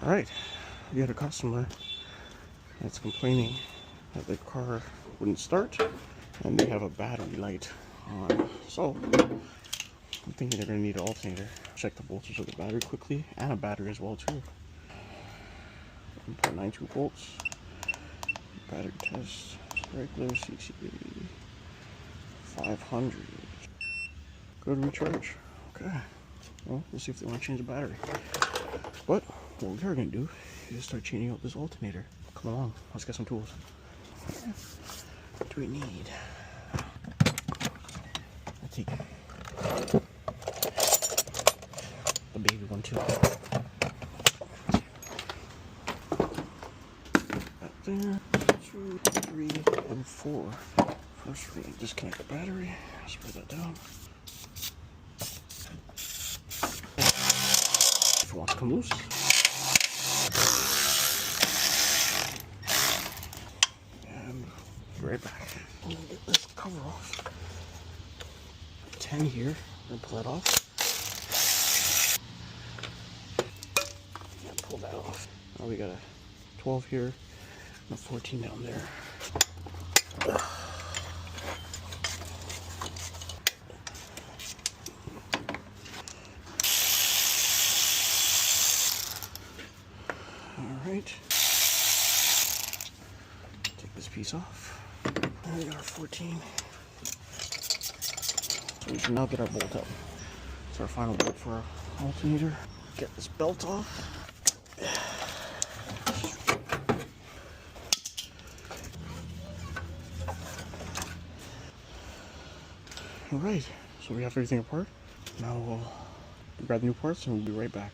Alright, we had a customer that's complaining that their car wouldn't start and they have a battery light on. So, I'm thinking they're going to need an alternator. Check the voltage of the battery quickly, and a battery as well too. 1.92 volts. Battery test. Regular CCA. 500. Good recharge. Okay. Well, we'll see if they want to change the battery. But what we are going to do is start changing out this alternator. Come along. Let's get some tools. What do we need? Let's take the baby one too. That there. 2, 3, and 4. First, we're going to disconnect the battery. Spread that down. If it wants to come loose. And right back. I'm going to get this cover off. 10 here. I'm going to pull that off. And pull that off. Now we got a 12 here and a 14 down there. Alright. Take this piece off. And we got our 14. So we can now get our bolt out. It's our final bolt for our alternator. Get this belt off. Alright, so we have everything apart. Now we'll grab the new parts and we'll be right back.